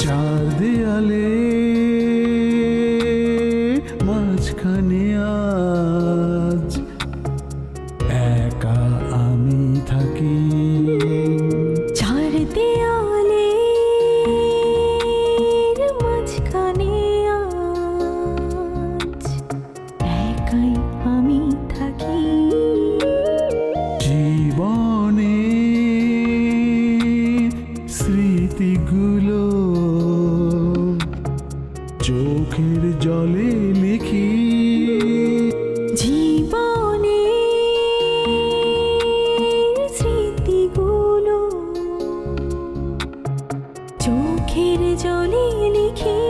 চার দেয়ালে মাঝখানে আজ একা আমি থাকি। চার দেয়ালের মাঝখানে আজ একাই আমি থাকি। জীবনে স্মৃতিগুলো চোখের জলে লিখি। জীবনে স্মৃতিগুলো চোখের জলে লিখি।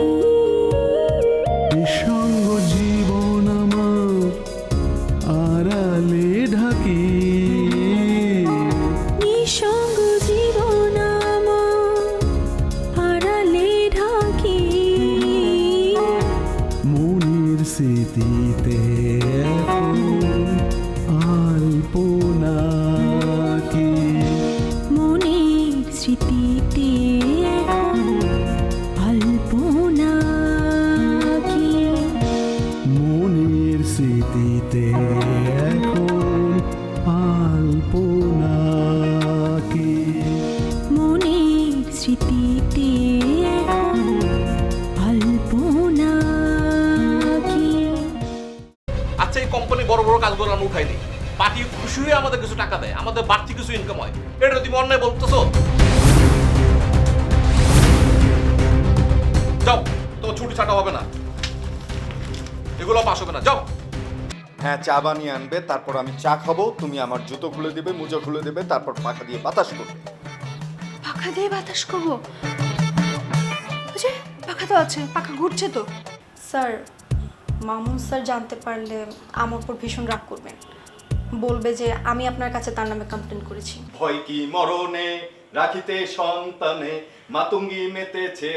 নিঃসঙ্গ জীবন আমার আড়ালে ঢাকি। নিঃসঙ্গ জীবন আমার আড়ালে ঢাকি। মনের স্মৃতিতে এখন আলপনা কি। মনের স্মৃতিতে এখন আলপনা কি। মনের স্মৃতিতে এখন আলপনা কি। মনের স্মৃতিতে এখন আলপনা কি। আচ্ছা, এই কোম্পানি বড় বড় কাজগুলো আমরা উঠাই দিই, পার্টি খুশি হয়ে আমাদের কিছু টাকা দেয়, আমাদের বাড়তি কিছু ইনকাম হয়, এটা তুমি অন্যায় বলতেছো? যাও, তোমার ছুটি ছাটা হবে না, এগুলো পাস হবে না, যাও। হ্যাঁ, চা বানিয়ে আনবে, তারপর আমি চা খাবো, তুমি আমার জুতো খুলে দেবে, মোজা খুলে দেবে, তারপর পাখা দিয়ে বাতাস করবে। পাখা দিয়ে বাতাস করবো? ওই যে পাখা তো আছে, পাখা ঘুরছে তো। স্যার, মামুন স্যার জানতে পারলে আমার উপর ভীষণ রাগ করবেন, বলবে যে আমি আপনার কাছে তার নামে কমপ্লেন করেছি। ভয় কি মরণে রাখিতে সন্তানে, মাতঙ্গি মেতেছে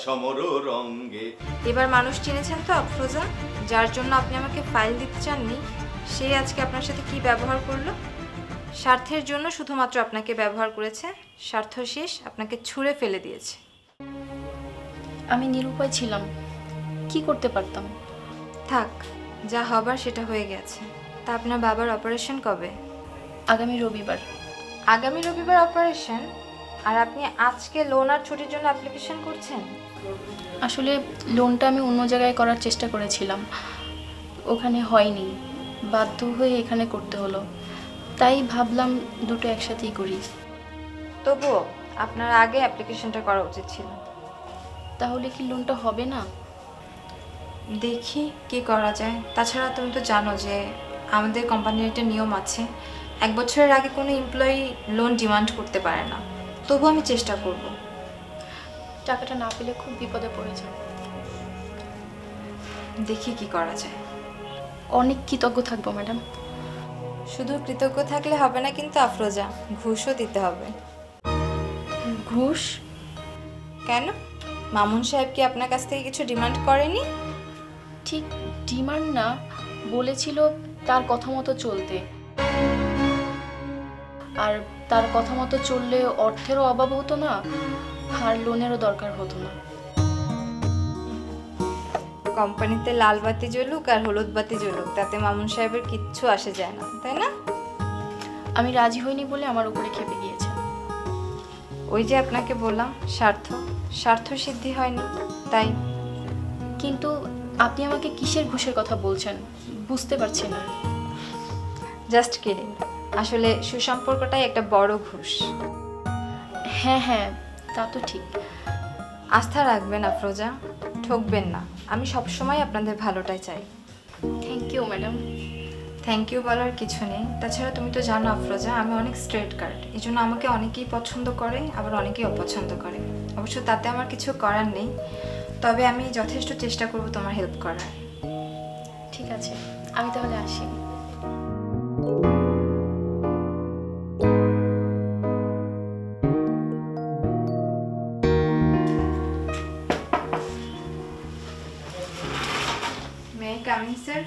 সমর রঙ্গে। এবার মানুষ চিনেছেন তো আফরোজা, যার জন্য আপনি আমাকে ফাইল দিতে চাননি, সে আজকে আপনার সাথে কি ব্যবহার করলো? স্বার্থের জন্য শুধুমাত্র আপনাকে ব্যবহার করেছে, স্বার্থ শেষ আপনাকে ছুঁড়ে ফেলে দিয়েছে। আমি নিরুপায় ছিলাম, কি করতে পারতাম? থাক, যা হবার সেটা হয়ে গেছে। তা আপনার বাবার অপারেশন কবে? আগামী রবিবার। আগামী রবিবার অপারেশন, আর আপনি আজকে লোন আর ছুটির জন্য অ্যাপ্লিকেশন করছেন? আসলে লোনটা আমি অন্য জায়গায় করার চেষ্টা করেছিলাম, ওখানে হয়নি, বাধ্য হয়ে এখানে করতে হলো, তাই ভাবলাম দুটো একসাথেই করি। তবুও আপনার আগে অ্যাপ্লিকেশনটা করা উচিত ছিল। তাহলে কি লোনটা হবে না? দেখি কি করা যায়। তাছাড়া তুমি তো জানো যে আমাদের কোম্পানির একটা নিয়ম আছে, 1 বছরের আগে কোনো এমপ্লয়ি লোন ডিমান্ড করতে পারে না। তবু আমি চেষ্টা করব। টাকাটা না পেলে খুব বিপদে পড়ে যাব। দেখি কি করা যায়। অনেক কৃতজ্ঞ থাকবো ম্যাডাম। শুধু কৃতজ্ঞ থাকলে হবে না কিন্তু আফরোজা, ঘুষও দিতে হবে। ঘুষ? কেন, মামুন সাহেব কি আপনার কাছ থেকে কিছু ডিমান্ড করেনি? ঠিক ডিমান্ড না, বলেছিল তার কথা মতো চলতে, আর তার কথা মতো চললে অর্থেরও অভাব হতো না, আর লোনেরও দরকার হতো না। কোম্পানিতে লাল বাতি জ্বলুক আর হলুদ বাতি জ্বলুক, তাতে মামুন সাহেবের কিচ্ছু আসে যায় না, তাই না? আমি রাজি হইনি বলে আমার উপরে খেপে গিয়েছে। ওই যে আপনাকে বললাম, স্বার্থ সিদ্ধি হয়নি, তাই। কিন্তু আপনি আমাকে কিসের ঘুষের কথা বলছেন বুঝতে পারছি না। জাস্ট কিডিং, আসলে সুসম্পর্কটাই একটা বড় ঘুষ। হ্যাঁ হ্যাঁ, তা তো ঠিক। আস্থা রাখবেন আফরোজা, ঠকবেন না। আমি সবসময় আপনাদের ভালোটাই চাই। Thank you madam. Thank you বলার কিছু নেই। তাছাড়া তুমি তো জানো আফরোজা, আমি অনেক স্ট্রেট কার্ড, এই জন্য আমাকে অনেকেই পছন্দ করে, আবার অনেকেই অপছন্দ করে। অবশ্য তাতে আমার কিছু করার নেই, তবে আমি যথেষ্ট চেষ্টা করব তোমার হেল্প করার। ঠিক আছে, আমি তাহলে আসি। May I come in sir?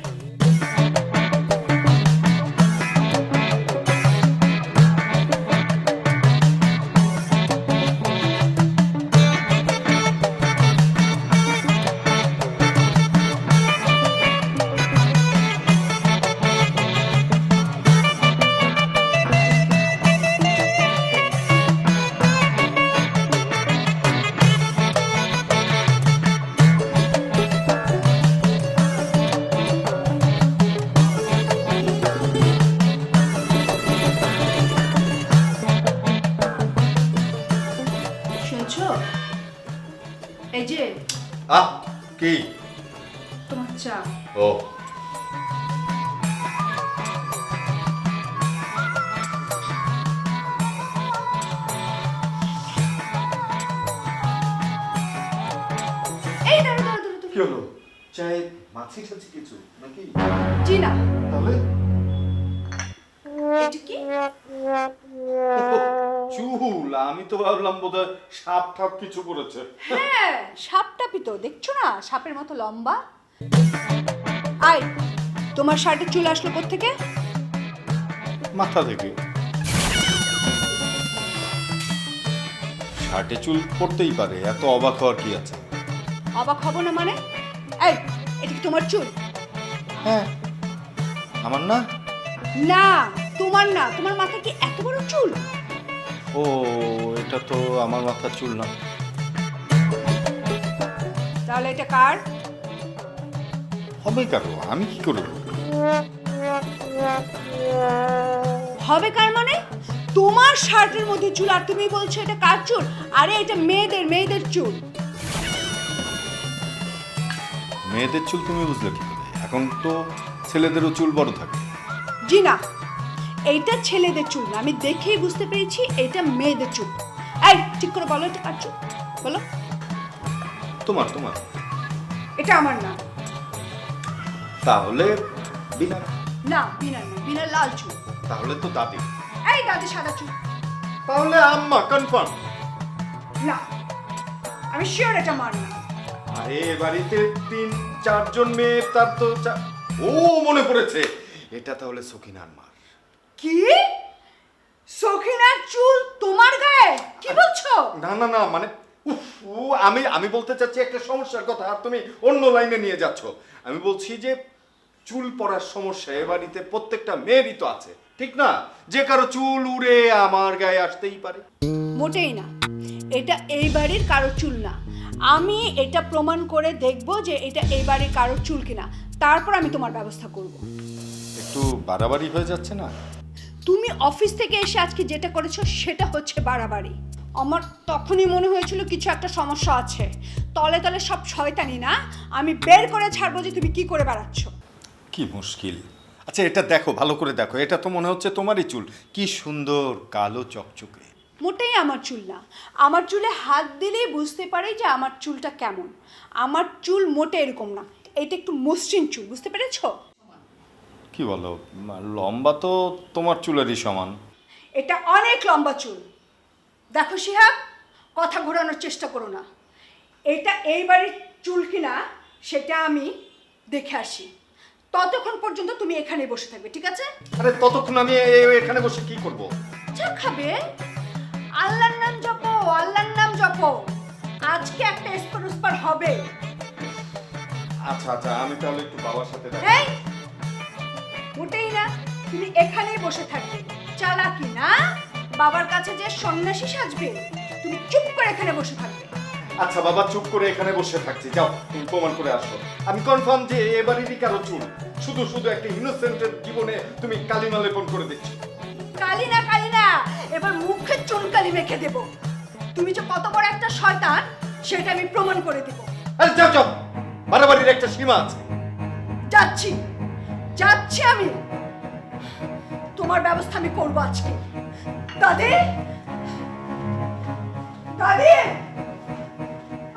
বুঝছো? এই যে আহ কি? তোমার চা। ও এই দাঁড়া দাঁড়া দাঁড়া কি হলো? চাই মাছি টাছি কিছু নাকি? জি না। তাহলে এটা কি? চুল, আমি তো ভাবলাম বোধহয় সাপ ঠাপ কিছু করেছে। হ্যাঁ, সাপটাপি তো, দেখছো না সাপের মতো লম্বা। আই, তোমার শার্টে চুল আসলো কোত্থেকে? মাথা থেকে। শার্টে চুল পড়তেই পারে, এত অবাক হওয়ার কি আছে? অবাক হব না মানে? এই, এটা কি তোমার চুল? হ্যাঁ, আমার না। না, তোমার না। তোমার মাথায় কি এত বড় চুল? ও, এটা তো আমার মাথার চুল না। তাহলে এটা কার? হবে কারো, আমি কি করে বলবো? হবে কার মানে? তোমার শার্টের মধ্যে চুল আর তুমি বলছো এটা কার চুল? আরে এটা মেয়েদের চুল। মেয়েদের চুল তুমি বুঝলে কি করে? এখন তো ছেলেদেরও চুল বড় থাকে। জি না, এইটা ছেলেদের চুল না। আমি দেখেই বুঝতে পেরেছি এটা মেয়েদের চুল। এই, ঠিক করে বলো এটা কার চুল? বলো। তোমার তোমার এটা আমার না। তাহলে বিনা। না, বিনার না, বিনার লাল চুল। তাহলে তো দাদি। এই দাদি সাদা চুল। তাহলে আম্মা কনফার্ম। না, আমি শিওর এটা আমার না। আরে বাড়িতে 3-4 জন মেয়ে, তার তো ও মনে পড়েছে, এটা তাহলে সখিনার মা। কি? সখিনার চুল তোমার গায়ে? কি বলছো? না না না, মানে উফ, আমি বলতে চাচ্ছি একটা সমস্যার কথা, আর তুমি অন্য লাইনে নিয়ে যাচ্ছ। আমি বলছি যে চুল পড়ার সমস্যা এ বাড়িতে প্রত্যেকটা মেয়েরই তো আছে, ঠিক না? যে কারো চুল উড়ে আমার গায়ে আসতেই পারে। মোটেই না, এটা এই বাড়ির কারো চুল না। আমি এটা প্রমাণ করে দেখব যে এটা এই বাড়ির কারো চুল কিনা, তারপর আমি তোমার ব্যবস্থা করব। একটু বাড়াবাড়ি হয়ে যাচ্ছে না? তুমি অফিস থেকে এসে আজকে যেটা করেছো সেটা হচ্ছে বাড়াবাড়ি। আমার তখনই মনে হয়েছিল কিছু একটা সমস্যা আছে। তলে তলে সব শয়তানি না, আমি বের করে ছাড়বো যে তুমি কি করে বেড়াচ্ছ। কি মুশকিল। আচ্ছা এটা দেখো, ভালো করে দেখো, এটা তো মনে হচ্ছে তোমারই চুল। কি সুন্দর কালো চকচকে। মোটেই আমার চুল না। আমার চুলে হাত দিলেই বুঝতে পারি যে আমার চুলটা কেমন। আমার চুল মোটে এরকম না, এটা একটু মসৃণ চুল, বুঝতে পেরেছো? কি বলো, লম্বা তো তোমার চুলেরই সমান। এটা অনেক লম্বা চুল। দেখো শিহাব, কথা ঘোরানোর চেষ্টা করো না। এটা এই বাড়ির চুল কিনা সেটা আমি দেখে আসি। ততক্ষণ পর্যন্ত তুমি এখানে বসে থাকবে, ঠিক আছে? আরে ততক্ষণ আমি এখানে বসে কি করব? চা খাবে? আল্লাহর নাম জপো, আল্লাহর নাম জপো। আজকে একটা এসপার হবে। আচ্ছা আচ্ছা, আমি তাহলে একটু বাবার সাথে দেখা। এই, মোটেই না, তুমি এখানেই বসে থাকবে। চালাকি না, বাবার কাছে যে সন্ন্যাসী সাজবে, তুমি চুপ করে এখানে বসে থাকবে। আচ্ছা বাবা, চুপ করে এখানে বসে থাকছি। যাও, তুমি প্রমাণ করে আসো। আমি কনফার্ম যে এবারেরই কারো চুল। শুধু শুধু একটা ইনোসেন্টের জীবনে তুমি কালিমা লেপন করে দিচ্ছ। কালি না, এবার মুখে চুনকালি মেখে দেব। তুমি যে কত বড় একটা শয়তান সেটা আমি প্রমাণ করে দেব। আরে যাও যাও, বাড়াবাড়ির একটা সীমা আছে। যাচ্ছি আমি। তোমার ব্যবস্থা আমি করবো আজকে। দাদি, দাদি,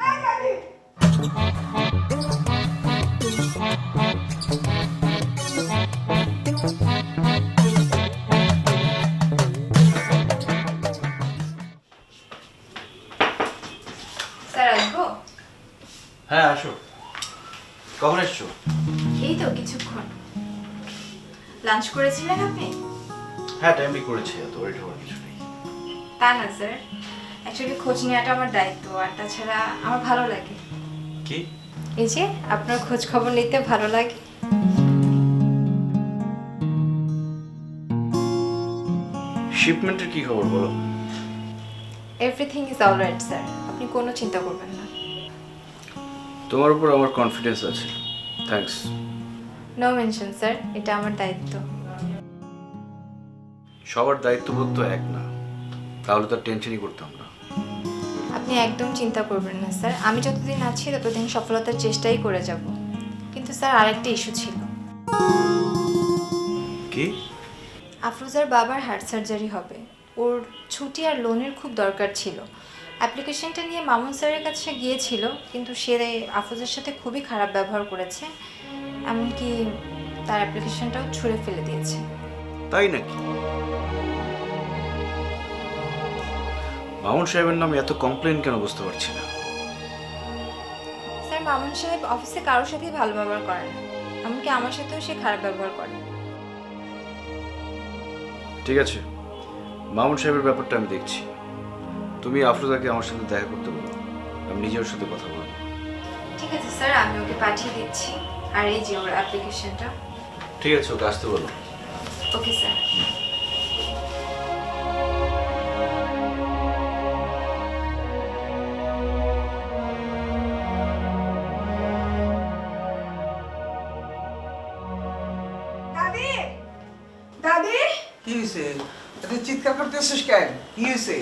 এই দাদি। স্যার আসবো? হ্যাঁ আসো। কখন এসছো? এই তো কিছুক্ষণ। লাঞ্চ করেছিলেন আপনি? হ্যাঁ টাইমলি করেছি, এত ওয়েট হওয়ার কিছু নেই। তা না স্যার, অ্যাকচুয়ালি খোঁজ নেওয়াটা আমার দায়িত্ব, আর তাছাড়া আমার ভালো লাগে। কি? এই যে আপনার খোঁজ খবর নিতে ভালো লাগে। শিপমেন্টের কি খবর বলো? এভরিথিং ইজ অলরাইট স্যার, আপনি কোনো চিন্তা করবেন না। তোমার উপর আমার কনফিডেন্স আছে, থ্যাঙ্কস। নো মেনশন স্যার, এটা আমার দায়িত্ব। সবার দায়িত্ববোধ তো এক না, তাহলে তো টেনশনই করতাম না। আপনি আপনি একদম চিন্তা করবেন না স্যার, আমি যতদিন আছি ততদিন সফলতার চেষ্টাই করে যাব। কিন্তু স্যার আরেকটা ইস্যু ছিল। কি? আফরোজার বাবার হার্ট সার্জারি হবে, ওর ছুটি আর লোনের খুব দরকার ছিল। অ্যাপ্লিকেশনটা নিয়ে মামুন স্যারের কাছে গিয়েছিল, কিন্তু সে আফরোজার সাথে খুবই খারাপ ব্যবহার করেছে, এমনকি তার অ্যাপ্লিকেশনটাও ছুঁড়ে ফেলে দিয়েছে। তাই নাকি? মামুন সাহেবের নামে এত কমপ্লেন কেন বুঝতে পারছি না। স্যার মামুন সাহেব অফিসে কারোর সাথেই ভালো ব্যবহার করে না, এমনকি আমার সাথেও সে খারাপ ব্যবহার করে। ঠিক আছে, মামুন সাহেবের ব্যাপারটা আমি দেখছি। তুমি আফরোজাকে আমার সাথে দেখা করতে বলো, আমি নিজের সাথে কথা বলবো। ঠিক আছে স্যার, আমি ওকে পাঠিয়ে দিচ্ছি। আর এই যে ওর অ্যাপ্লিকেশনটা। ঠিক আছে, ওকে আসতে বলো। Okay sir. দাদি, দাদি, কি হয়েছে? এত চিৎকার করতেছিস কেন? কি হয়েছে?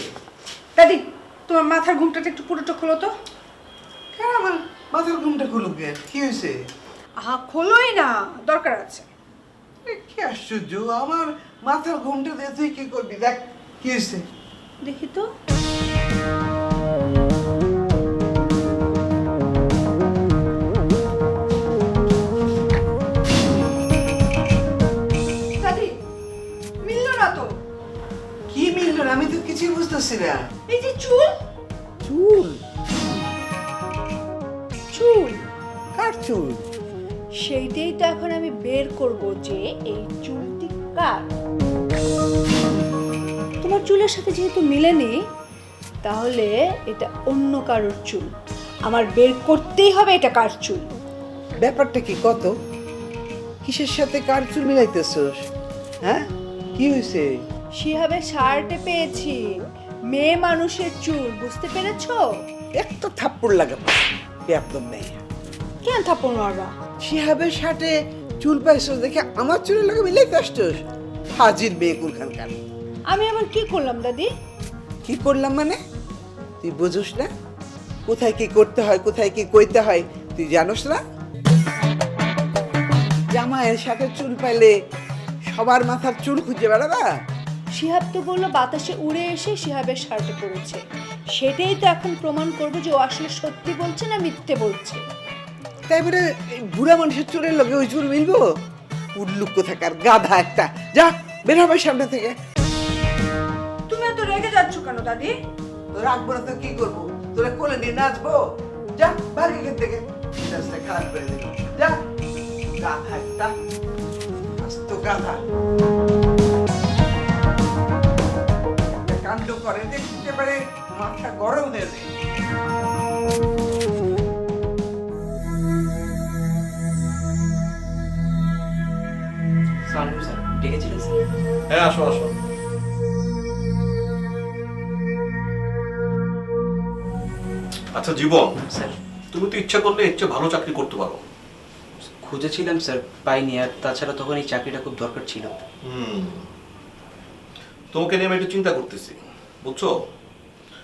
দাদি, তোমার মাথার ঘুমটা একটু পুরোটা খোলো তো। কেন আমার মাথার ঘুমটা খুলুক কেন? কি হয়েছে? আহা, খোলোই না, দরকার আছে। এ, কি আশ্চর্য, আমার মাথার ঘুমটা দিয়ে তুই কি করবি? দেখ কি হয়েছে। দেখি তো। দাদি, মিললো না তো। কি মিলল না? আমি তো কিছুই বুঝতেছি না। এই যে চুল, চুল? চুল, কার চুল? সেইটাই তো এখন আমি বের করব যে এই চুলটি কার। তোমার চুলের সাথে যেহেতু মিলেনি, তাহলে এটা অন্য কারোর চুল। আমার বের করতেই হবে এটা কার চুল। ব্যাপারটা কি কত? কিসের সাথে কার চুল মিলাইতেছস? হ্যাঁ, কি হয়েছে? শিহাবে শার্টে পেয়েছি মেয়ে মানুষের চুল, বুঝতে পেরেছো? একটা থাপ্পড় লাগাবো একদম নেই। কেন থাপ্পড় মারবা? শিহাবের শার্টে চুল পাইছস দেখে আমার চুলের লাগে মিলাইতে আসছস? হাজির বেকুল খানকার। আমি আবার কি করলাম দাদি? কি করলাম মানে? তুই বুঝোস না কোথায় কি করতে হয়, কোথায় কি কইতে হয়? তুই জানোস না? জামাইয়ের সাথে চুল পাইলে সবার মাথার চুল খুঁজে বেড়াবা? শিহাব তো বললো বাতাসে উড়ে এসে শিহাবের শার্টে পড়েছে, সেটাই তো এখন প্রমাণ করবো যে ও আসলে সত্যি বলছে না মিথ্যে বলছে। তাই বলে এই বুড়া মানুষের চুলের লগে ওই চুল মিলবো? উল্লুক কোথাকার গাধা একটা। যা বের হবে সামনে থেকে। তুমি এত রেগে যাচ্ছ কেন দাদি? তো রাখবো না তো কি করবো? তোরা কোলে নিয়ে নাচবো? যা ভাগ এখান থেকে। মেজাজটা খারাপ করে দিল। যা গাধা একটা, আস্ত গাধা। কাণ্ড করে দেখতে পারে, মাথা গরম হয়ে যায়। হ্যাঁ, আসো আসো। আচ্ছা জীবন, স্যার, তুমি তো ইচ্ছা করলে ইচ্ছে ভালো চাকরি করতে পারো। খুঁজেছিলাম স্যার, পাইনি। আর তাছাড়া তখন এই চাকরিটা খুব দরকার ছিল। তোমাকে নিয়ে আমি একটু চিন্তা করতেছি, বুঝছো?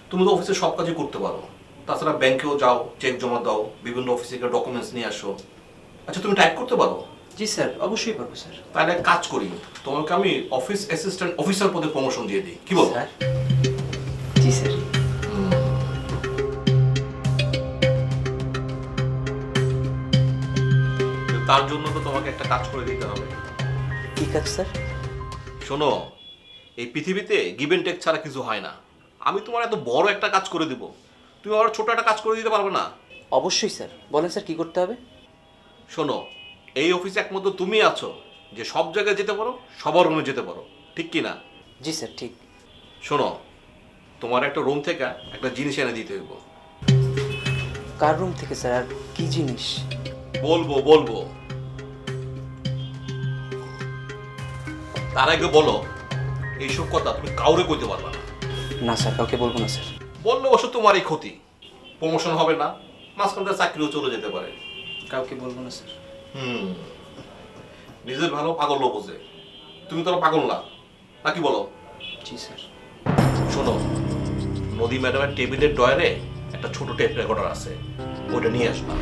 তুমি তো অফিসে সব কাজই করতে পারো, তাছাড়া ব্যাংকেও যাও, চেক জমা দাও, বিভিন্ন অফিসে ডকুমেন্টস নিয়ে আসো। আচ্ছা, তুমি টাইপ করতে পারো? জি স্যার, অবশ্যই পারবো স্যার। তাহলে এক কাজ করি, তোমাকে আমি অফিস অ্যাসিস্ট্যান্ট অফিসার পদে প্রমোশন দিয়ে দিই, কি বলো? স্যার, জি স্যার। তার জন্য তো তোমাকে একটা কাজ করে দিতে হবে। কি কাজ স্যার? শোনো, এই পৃথিবীতে গিভ এন্ড টেক ছাড়া কিছু হয় না। আমি তোমার এত বড় একটা কাজ করে দিব, তুমি আবার ছোট একটা কাজ করে দিতে পারবে না? অবশ্যই স্যার, বলেন স্যার কি করতে হবে? শোনো, এই অফিসে একমাত্র তুমি আছো যে সব জায়গায় যেতে পারো, সবার রুমে যেতে পারো, ঠিক কি না? জি স্যার, ঠিক। শোনো, তোমার একটা রুম থেকে একটা জিনিস এনে দিতে হইব। কার রুম থেকে স্যার? আর কি জিনিস? বলবো বলবো, তার আগে বলো, এইসব কথা তুমি কাউরে কইতে পারবা না। না স্যার, কাউকে বলবো না স্যার। বললে অবশ্য তোমারই ক্ষতি, প্রমোশন হবে না, মাঝখানটা চাকরিও চলে যেতে পারে। কাউকে বলবো না স্যার। নিজের ভালো পাগলও বোঝে, তুমি তো আর পাগল না, নাকি বলো? জি স্যার। শোনো, নদী ম্যাডামের টেবিলের ডয়ারে একটা ছোট টেপ রেকর্ডার আছে, ওইটা নিয়ে আসবা।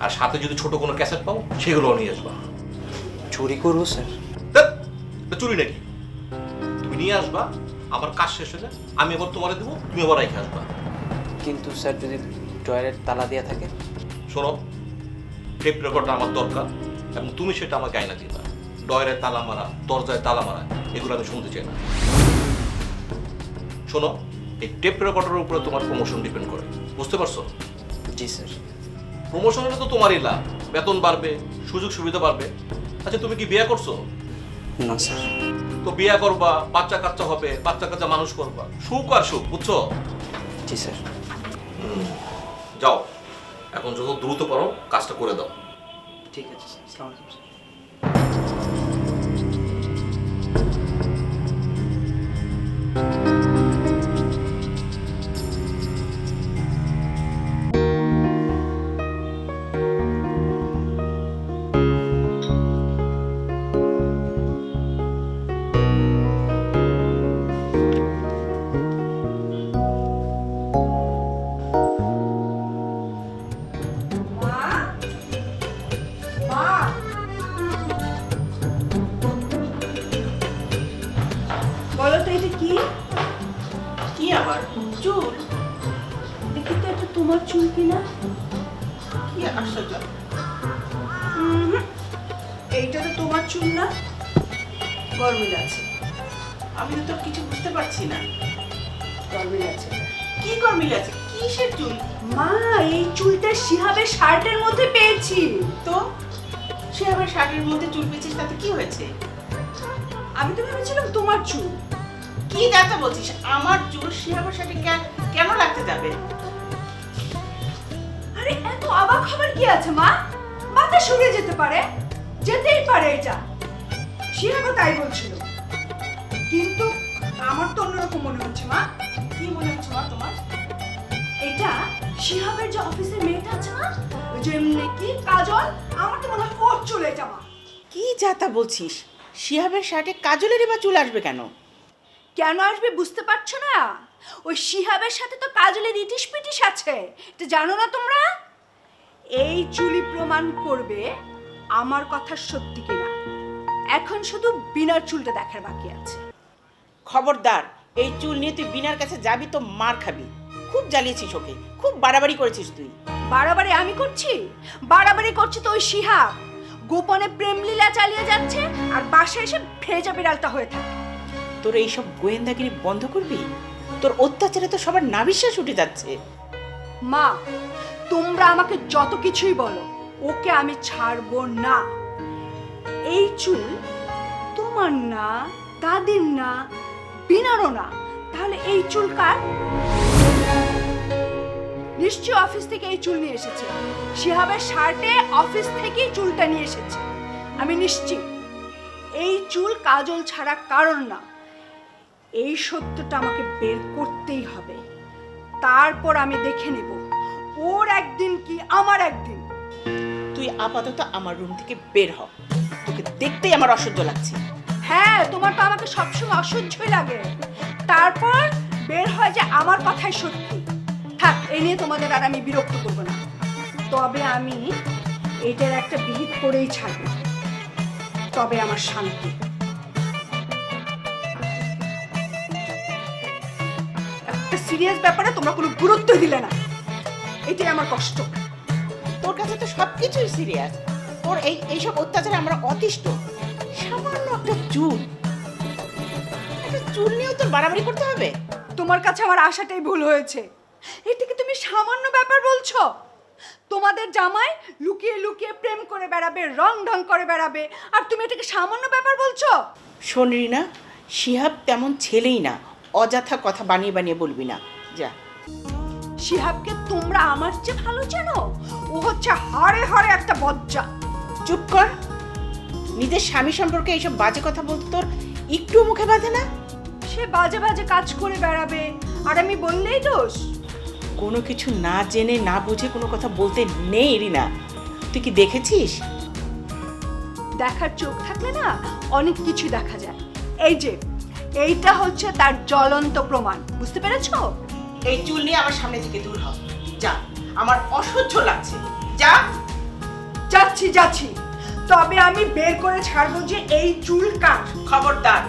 আর সাথে যদি ছোট কোনো ক্যাসেট পাও সেগুলোও নিয়ে আসবা। চুরি করবো স্যার? ধ্যাৎ, এটা চুরি নাকি? তুমি নিয়ে আসবা, আমার কাজ শেষ হলে আমি আবার তোমারে দেবো, তুমি আবার রেখে আসবা। কিন্তু স্যার যদি ড্রয়ারের তালা দেওয়া থাকে? শোনো, টেপ রেকর্ডটা আমার দরকার এবং তুমি সেটা আমাকে আয়না দিবা। ডয়ারে তালা মারা, দরজায় তালা মারা, এগুলো আমি শুনতে চাই না। শোনো, এই টেপ রেকর্ডের উপরে তোমার প্রমোশন ডিপেন্ড করে, বুঝতে পারছো? জি স্যার। প্রমোশন হলে তো তোমারই লাভ, বেতন বাড়বে, সুযোগ সুবিধা বাড়বে। আচ্ছা, তুমি কি বিয়ে করছো? না স্যার। তো বিয়ে করবা, বাচ্চা কাচ্চা হবে, বাচ্চা কাচ্চা মানুষ করবা, সুখ আর সুখ, বুঝছো? জি স্যার। যাও, এখন যত দ্রুত পারো কাজটা করে দাও। ঠিক আছে স্যার। আসসালামু আলাইকুম স্যার। বলো তো এটা কি? কি আবার চুল? দেখি তো এটা তোমার চুল কিনা। কি আশ্চর্য! এইটা তো তোমার চুল না, গরমিল আছে। আমি তো কিছু বুঝতে পারছি না। গরমিল আছে। কি গরমিল আছে? কিসের চুল? মা, এই চুলটা শিহাবের শার্টের মধ্যে পেয়েছি। তো সে আবার শাড়ির মধ্যে চুল পেয়েছিস, তাতে কি হয়েছে? আমি তো ভেবেছিলাম তোমার চুল। কি যাতা বলছিস? আমার চুল শিহাবের সাথে কেন লাগতে যাবে? আরে এত অবাক হবার কি আছে মা? মাথা সরে যেতে পারে, যেতেই পারে। এটা শিহাবও তাই বলছিল, কিন্তু আমার তো অন্যরকম মনে হচ্ছে মা। কি মনে হচ্ছে মা তোমার? এটা শিহাবের যে অফিসের মেয়েটা আছে না, ওই যে কি কাজল, আমার তো মনে হয় ওর চুল এটা মা। কি যাতা বলছিস? শিহাবের শার্টে কাজলেরই বা চুল আসবে কেন? কেন আসবে বুঝতে পারছো না? ওই শিহাবের সাথে তো কাজলের ইটিস পিটিস আছে, এটা জানো না তোমরা? এই চুলি প্রমাণ করবে আমার কথা সত্যি কিনা। এখন শুধু বিনার চুলটা দেখার বাকি আছে। খবরদার, এই চুল নিয়ে তুই বিনার কাছে যাবি তো মার খাবি। খুব জ্বালিয়েছিস ওকে, খুব বাড়াবাড়ি করেছিস তুই। বাড়াবাড়ি আমি করছি? বাড়াবাড়ি করছি তো ওই শিহাব। গোপনে প্রেম লীলা চালিয়ে যাচ্ছে আর বাসায় এসে ভেজা বিড়ালটা হয়ে থাকে। তোর এইসব গোয়েন্দাগিরি বন্ধ করবি? তোর অত্যাচারে তো সবার নাবিশ্বাস উঠে যাচ্ছে। মা, তোমরা আমাকে যত কিছুই বলো, ওকে আমি ছাড়বো না। এই চুল তোমার না, দাদির না, বিনারও না, তাহলে এই চুল কার? নিশ্চয়ই অফিস থেকে এই চুল নিয়ে এসেছে। শিহাবের শার্টে অফিস থেকেই চুলটা নিয়ে এসেছে, আমি নিশ্চিত। এই চুল কাজল ছাড়া কারণ না। এই সত্যটা আমাকে বের করতেই হবে, তারপর আমি দেখে নেব ওর একদিন কি আমার একদিন। তুই আপাতত আমার রুম থেকে বের হ, তোকে দেখতেই আমার অসহ্য লাগছে। হ্যাঁ, তোমার তো আমাকে সবসময় অসহ্যই লাগে, তারপর বের হয় যে আমার কথাই সত্যি। থাক, এই নিয়ে তোমাদের আর আমি বিরক্ত করবো না। তবে আমি এটার একটা বিহিত করেই ছাড়ব, তবে আমার শান্তি। একটা সিরিয়াস ব্যাপারে তোমরা কোনো গুরুত্ব দিলে না, এটাই আমার কষ্ট। তোর কাছে তো সবকিছুই সিরিয়াস। তোর এইসব অত্যাচারে আমরা অতিষ্ঠ। সামান্য একটা চুল নিয়েও তোর বাড়াবাড়ি করতে হবে? তোমার কাছে আমার আশাটাই ভুল হয়েছে। এটাকে তুমি সামান্য ব্যাপার বলছো? তোমাদের জামাই লুকিয়ে লুকিয়ে প্রেম করে বেড়াবে, রং ঢং করে বেড়াবে, আর তুমি এটাকে সামান্য ব্যাপার বলছো? শোন রিনা, শিহাব তেমন ছেলেই না, অযথা কথা বানিয়ে বানিয়ে বলবি না, যা। শিহাবকে তোমরা আমার চেয়ে ভালো জানো। ও হচ্ছে হাড়ে হাড়ে একটা বজ্জা। চুপ কর। নিজের স্বামী সম্পর্কে এইসব বাজে কথা বলতে তোর একটু মুখে বাঁধে না? সে বাজে বাজে কাজ করে বেড়াবে, আর আমি বললেই দোষ? কোনো কিছু না জেনে না বুঝে কোনো কথা বলতে নেই রিনা। তুই কি দেখেছিস? দেখার চোখ থাকলে না অনেক কিছু দেখা যায়। এই যে এইটা হচ্ছে তার জ্বলন্ত প্রমাণ, বুঝতে পেরেছো? এই চুল নিয়ে আমার সামনে থেকে দূর হ। যা, আমার অসহ্য লাগছে। যা। যাচ্ছি যাচ্ছি, তবে আমি বের করে ছাড়বো যে এই চুল কার। খবরদার,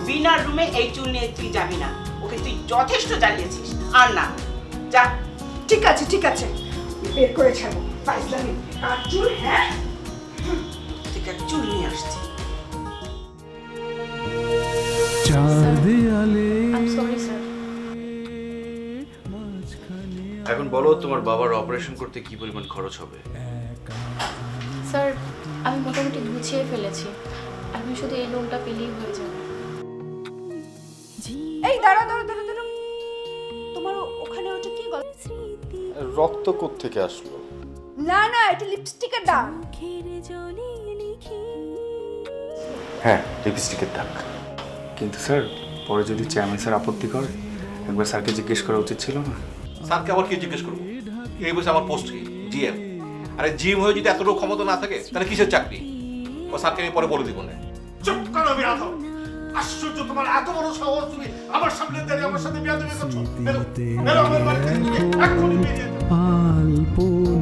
বিনার রুমে এই চুল নিয়ে তুই যাবি না। ওকে তুই যথেষ্ট জ্বালিয়েছিস, আর না। যা। ঠিক আছে ঠিক আছে, বের করে ছাড়বো। ফাইজলামি, কার চুল? হ্যাঁ, ঠিক আছে, চুল নিয়ে আসছি। চার দেয়ালে সরি স্যার। এখন বলো তোমার বাবার অপারেশন করতে কি পরিমাণ খরচ হবে? স্যার, আমি মোটামুটি গুছিয়ে ফেলেছি, এখন শুধু এই লোনটা পেলেই হয়ে যাবে। এই দাঁড়া দাঁড়া দাঁড়া দাঁড়া, তোমার ওখানে ওটা কি গল্প? রক্ত কোত্থেকে আসলো? না না, এটা লিপস্টিকের দাগ। হ্যাঁ, লিপস্টিকের দাগ। কিন্তু স্যার, পরে যদি চেয়ারম্যান স্যার আপত্তি করে, একবার স্যারকে জিজ্ঞেস করা উচিত ছিল না? স্যারকে আবার কি জিজ্ঞেস করবো? এই বছর আমার পোস্ট কি? জিএম। আরে জিএম হয়ে যদি এতটুকু ক্ষমতা না থাকে তাহলে কিসের চাকরি? ও স্যারকে আমি পরে বলে দিব না। চুপ করো বিয়াদব! আশ্চর্য, তোমার এত বড় সাহস, তুমি আমার সামনে দাঁড়িয়ে আমার সাথে বিয়াদবি করছো? বেরো, বেরো আমার বাড়ি থেকে, তুমি এক্ষুনি বেরিয়ে যাও। আলপনা